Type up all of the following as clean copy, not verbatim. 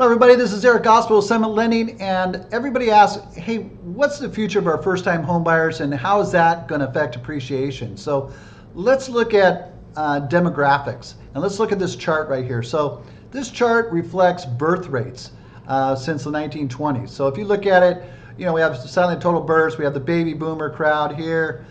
Hello everybody, this is Eric Gausepohl, Summit Lending, and everybody asks, hey, what's the future of our first-time home buyers and how is that going to affect appreciation? So let's look at demographics, and let's look at this chart right here. So this chart reflects birth rates since the 1920s. So if you look at it, you know, we have silent total births, we have the baby boomer crowd here,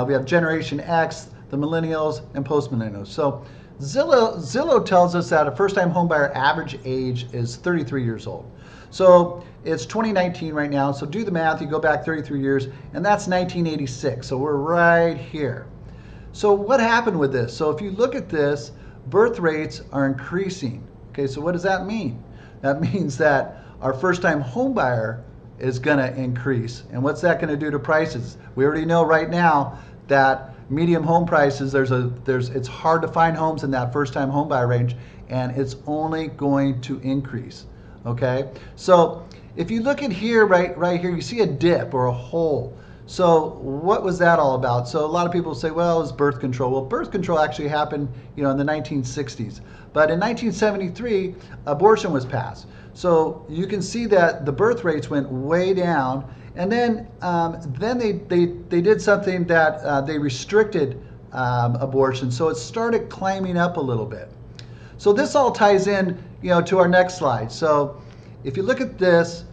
we have Generation X, the millennials, and post-millennials. So Zillow tells us that a first-time homebuyer average age is 33 years old. So it's 2019 right now, so do the math, you go back 33 years, and that's 1986, so we're right here. So what happened with this? So if you look at this, birth rates are increasing. Okay, so what does that mean? That means that our first-time homebuyer is gonna increase. And what's that gonna do to prices? We already know right now that medium home prices, it's hard to find homes in that first-time home buyer range, and it's only going to increase. Okay, so if you look at here, right here, you see a dip or a hole. So what was that all about? So a lot of people say, well, it's birth control. Well, birth control actually happened, you know, in the 1960s, but in 1973, abortion was passed. So you can see that the birth rates went way down. And then they did something that they restricted abortion, so it started climbing up a little bit. So this all ties in, you know, to our next slide. So if you look at this,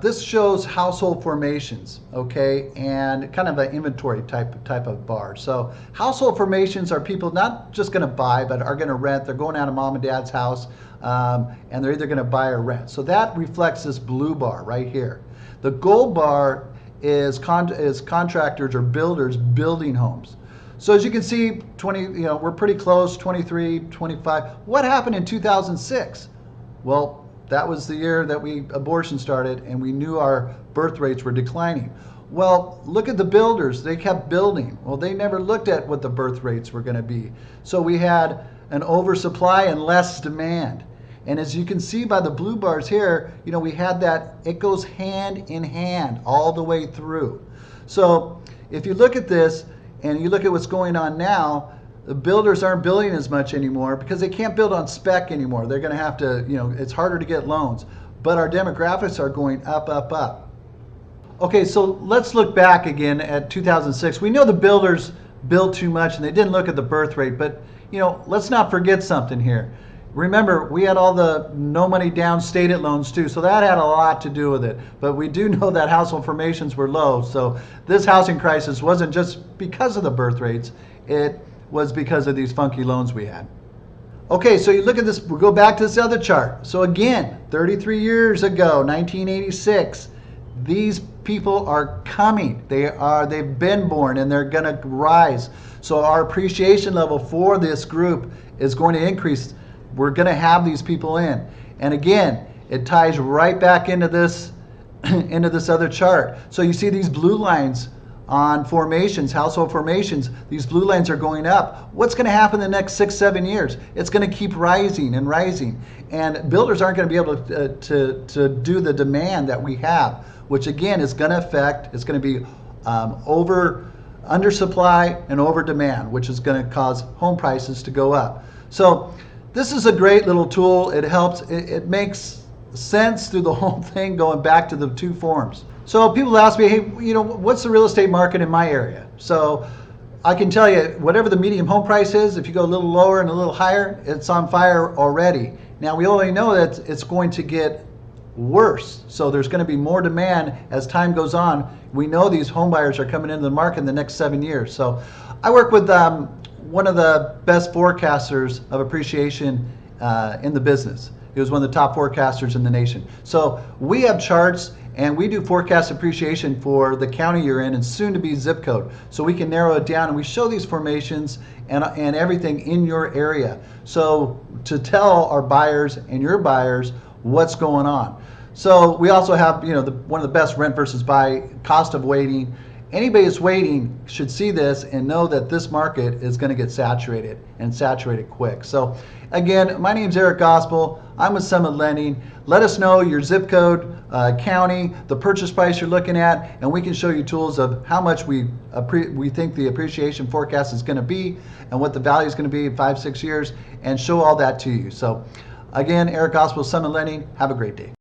this shows household formations, okay, and kind of an inventory type of bar. So household formations are people not just going to buy, but are going to rent. They're going out of mom and dad's house, and they're either going to buy or rent. So that reflects this blue bar right here. The gold bar is contractors or builders building homes. So as you can see, we're pretty close, 23, 25. What happened in 2006? Well, that was the year that abortion started, and we knew our birth rates were declining. Well, look at the builders. They kept building. Well, they never looked at what the birth rates were going to be. So we had an oversupply and less demand. And as you can see by the blue bars here, you know, we had that, it goes hand in hand all the way through. So if you look at this and you look at what's going on now, the builders aren't building as much anymore because they can't build on spec anymore. They're going to have to, you know, it's harder to get loans. But our demographics are going up, up, up. Okay, so let's look back again at 2006. We know the builders built too much and they didn't look at the birth rate, but, you know, let's not forget something here. Remember, we had all the no money down stated loans too, so that had a lot to do with it. But we do know that household formations were low, so this housing crisis wasn't just because of the birth rates, it was because of these funky loans we had. Okay, so you look at this, we'll go back to this other chart. So again, 33 years ago, 1986, these people are coming. They've been born and they're gonna rise. So our appreciation level for this group is going to increase. We're going to have these people in. And again, it ties right back into this other chart. So you see these blue lines on formations, household formations, these blue lines are going up. What's going to happen in the next 6-7 years? It's going to keep rising and rising. And builders aren't going to be able to do the demand that we have, which again is going to affect, it's going to be under supply and over demand, which is going to cause home prices to go up. So this is a great little tool. It helps, it makes sense through the whole thing going back to the two forms. So people ask me, hey, you know, what's the real estate market in my area? So I can tell you, whatever the median home price is, if you go a little lower and a little higher, it's on fire already. Now we already know that it's going to get worse. So there's going to be more demand as time goes on. We know these home buyers are coming into the market in the next 7 years. So I work with one of the best forecasters of appreciation in the business. He was one of the top forecasters in the nation. So we have charts and we do forecast appreciation for the county you're in and soon to be zip code. So we can narrow it down and we show these formations and everything in your area. So to tell our buyers and your buyers what's going on. So we also have, you know, one of the best rent versus buy, cost of waiting. Anybody that's waiting should see this and know that this market is going to get saturated and saturated quick. So again, my name's Eric Gausepohl. I'm with Summit Lending. Let us know your zip code, county, the purchase price you're looking at, and we can show you tools of how much we think the appreciation forecast is going to be and what the value is going to be in 5-6 years, and show all that to you. So Again, Eric Gausepohl, Summit Lending. Have a great day.